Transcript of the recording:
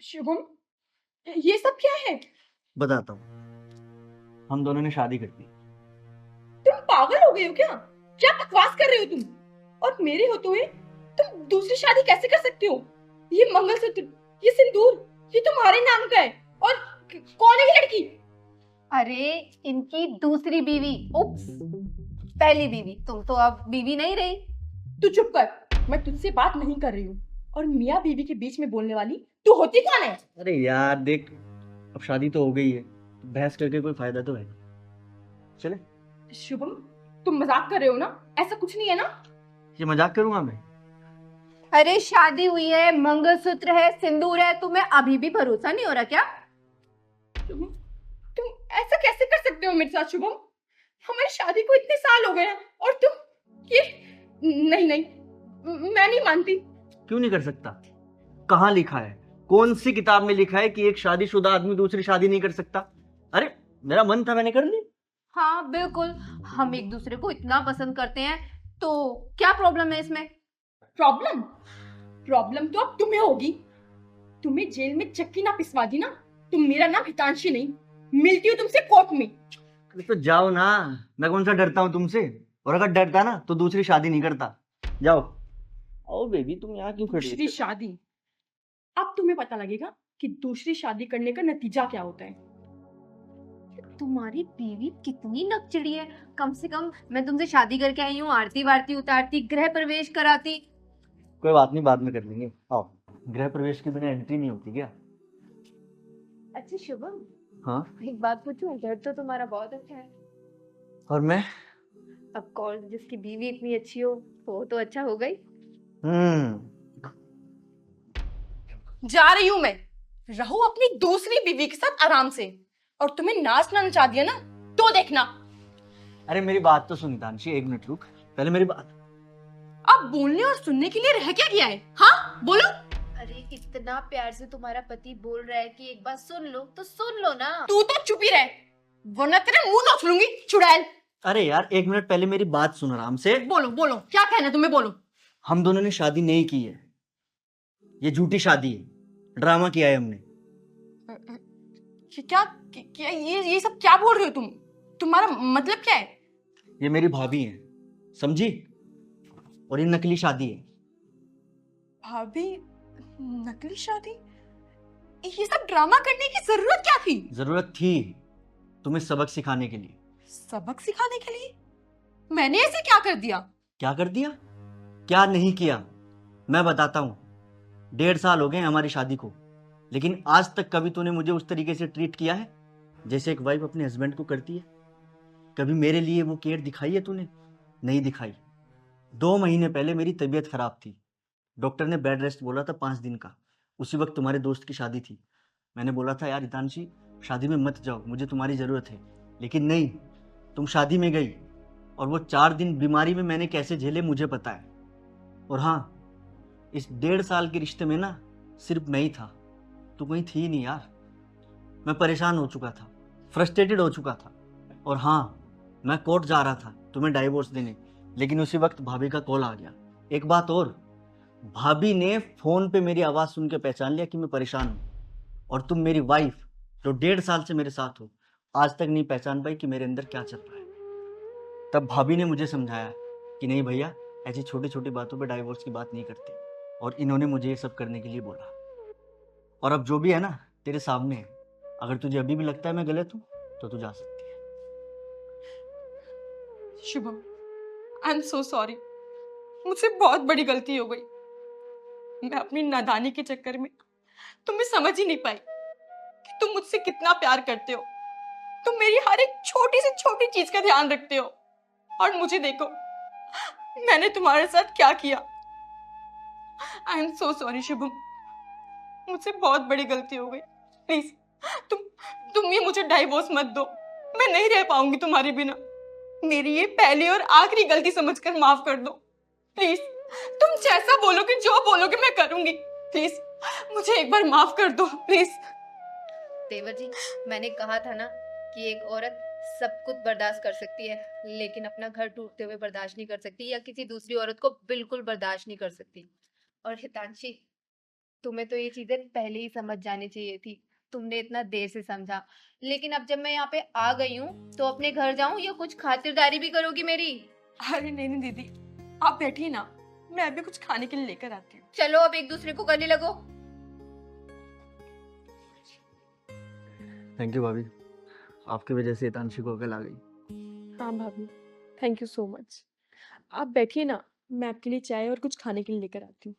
शुभम, ये सब क्या है? बताता हूँ। हम दोनों ने शादी कर दी। तुम पागल हो गए हो क्या? क्या बकवास कर रहे हो तुम? और मेरे होते हुए तुम दूसरी शादी कैसे कर सकते हो? ये मंगलसूत्र, ये सिंदूर, ये तुम्हारे नाम का है। और कौन है ये लड़की? अरे इनकी दूसरी बीवी। उप्स, पहली बीवी। तुम तो अब बीवी नहीं रही। तू चुप कर, मैं तुझसे बात नहीं कर रही हूँ। और मियाँ बीवी के बीच में बोलने वाली तू होती कौन है? अरे यार देख, अब शादी तो हो गई है, बहस करके कोई फायदा तो है। चले। शुभम, तुम मजाक कर रहे हो ना? ऐसा कुछ नहीं है ना? ये मजाक करूंगा मैं? अरे शादी हुई है, मंगलसूत्र है, सिंदूर है, तुम्हें अभी भी भरोसा नहीं हो रहा क्या? तुम ऐसा कैसे कर सकते हो मेरे साथ शुभम? हमारी शादी को इतने साल हो गए हैं और तुम ये। नहीं नहीं, मैं नहीं मानती। क्यों नहीं कर सकता? कहाँ लिखा है, कौन सी किताब में लिखा है कि एक शादीशुदा आदमी दूसरी शादी नहीं कर सकता? अरे मेरा मन था, मैंने कर ली। हाँ बिल्कुल, हम एक दूसरे को इतना पसंद करते हैं तो क्या प्रॉब्लम है इसमें? प्रॉब्लम? प्रॉब्लम तो अब तुम्हें होगी। तुम्हें जेल में चक्की ना पिसवा दी ना, तुम मेरा नाम हितांशी नहीं। मिलती हूँ तुमसे कोर्ट में। अरे तो जाओ ना, मैं कौन सा डरता हूँ तुमसे? और अगर डरता ना तो दूसरी शादी नहीं करता। जाओ। आओ बेबी, तुम यहाँ क्यों खड़ी दूसरी हो? शादी? अब तुम्हें पता लगेगा कि दूसरी शादी करने का नतीजा क्या होता है। तुम्हारी बीवी कितनी नकचड़ी है। कम से कम मैं तुमसे शादी करके आई हूँ, आरती वारती उतारती, गृह प्रवेश कराती। कोई बात नहीं, बाद में कर लेंगे। आओ। गृह प्रवेश के बिना एंट्री नहीं होती क्या? अच्छा शुभम, हाँ। एक बात पूछूं? घर तो तुम्हारा बहुत अच्छा है। और मैं? अब कौन जिसकी बीवी इतनी अच्छी हो वो तो अच्छा हो गई। हम्म। जा रही हूँ मैं। रहो अपनी दूसरी बीवी के साथ आराम से। और तुम्हें नाचना नचा दिया ना, तो देखना। अरे मेरी बात तो सुन तानशी, एक मिनट रुक, पहले मेरी बात। अब बोलने और सुनने के लिए रह क्या गया है? हाँ बोलो। अरे इतना प्यार से तुम्हारा पति बोल रहा है कि एक बार सुन लो तो सुन लो ना। तू तो चुप ही रह, वरना तेरे मुंह नोच लूंगी चुड़ैल। अरे यार एक मिनट, पहले मेरी बात सुन आराम से। बोलो बोलो, क्या कहना है तुम्हें, बोलो। हम दोनों ने शादी नहीं की है, ये झूठी शादी है, ड्रामा किया है हमने। क्या क्या ये सब क्या बोल रहे हो तुम? तुम्हारा मतलब क्या है? ये मेरी भाभी है, समझी? और ये नकली शादी है। भाभी? नकली शादी? ये सब ड्रामा करने की जरूरत क्या थी? जरूरत थी, तुम्हें सबक सिखाने के लिए। सबक सिखाने के लिए? मैंने ऐसे क्या कर दिया? क्या कर दिया, क्या नहीं किया, मैं बताता हूँ। 1.5 साल हो गए हमारी शादी को, लेकिन आज तक कभी तूने मुझे उस तरीके से ट्रीट किया है जैसे एक वाइफ अपने हस्बैंड को करती है? कभी मेरे लिए वो केयर दिखाई है तूने? नहीं दिखाई। 2 महीने पहले मेरी तबीयत खराब थी, डॉक्टर ने बेड रेस्ट बोला था 5 दिन का। उसी वक्त तुम्हारे दोस्त की शादी थी। मैंने बोला था यार हितांशी, शादी में मत जाओ, मुझे तुम्हारी ज़रूरत है। लेकिन नहीं, तुम शादी में गई, और वो 4 दिन बीमारी में मैंने कैसे झेले मुझे पता है। और हाँ, इस 1.5 साल के रिश्ते में ना सिर्फ मैं ही था, तू कहीं थी नहीं यार। मैं परेशान हो चुका था, फ्रस्ट्रेटेड हो चुका था। और हाँ, मैं कोर्ट जा रहा था तुम्हें डाइवोर्स देने, लेकिन उसी वक्त भाभी का कॉल आ गया। एक बात और, भाभी ने फोन पे मेरी आवाज़ सुन के पहचान लिया कि मैं परेशान हूँ। और तुम मेरी वाइफ जो 1.5 साल से मेरे साथ हो, आज तक नहीं पहचान पाई कि मेरे अंदर क्या चल रहा है। तब भाभी ने मुझे समझाया कि नहीं भैया, ऐसी छोटी छोटी बातों पे डाइवोर्स की बात नहीं करते। और इन्होंने मुझे ये सब करने के लिए बोला। और अब जो भी है ना तेरे सामने है। अगर तुझे अभी भी लगता है मैं गलत हूँ तो तू जा सकती है। Shubham, I am so sorry. मुझसे बहुत बड़ी गलती हो गई। मैं अपनी नादानी के चक्कर में तुम्हें समझ ही नहीं पाई कि तुम मुझसे कितना प्यार करते हो। तुम मेरी हर एक छोटी से छोटी चीज का ध्यान रखते हो। और मुझे देखो, मैंने तुम्हारे साथ क्या किया। I am so sorry Shubham, मुझसे बहुत बड़ी गलती हो गई। प्लीज, तुम तुम ये मुझे डाइवोर्स मत दो। मैं नहीं रह पाऊंगी तुम्हारे बिना। मेरी ये पहली और आखिरी गलती समझकर माफ कर दो प्लीज। तुम जैसा बोलोगे, जो बोलोगे मैं करूंगी। प्लीज मुझे एक बार माफ कर दो प्लीज। देवर जी, मैंने कहा था ना कि एक औरत सब कुछ बर्दाश्त कर सकती है, लेकिन अपना घर टूटते हुए बर्दाश्त नहीं कर सकती, या किसी दूसरी औरत को बिल्कुल बर्दाश्त नहीं कर सकती। और हितांशी, तुम्हें तो ये चीजें पहले ही समझ जानी चाहिए थी। तुमने इतना देर से समझा। लेकिन अब जब मैं यहाँ पे आ गई हूँ तो अपने घर जाऊं या कुछ खातिरदारी भी करोगी मेरी? अरे नहीं नहीं दीदी, आप बैठिए ना, मैं अभी कुछ खाने के लिए लेकर आती हूँ। चलो अब एक दूसरे को गले लगो। थैंक यू भाभी, आपकी वजह से हितांशी को अकल आ गई। हाँ भाभी, थैंक यू सो मच। आप बैठिए ना, मैं आपके लिए चाय और कुछ खाने के लिए लेकर आती हूँ।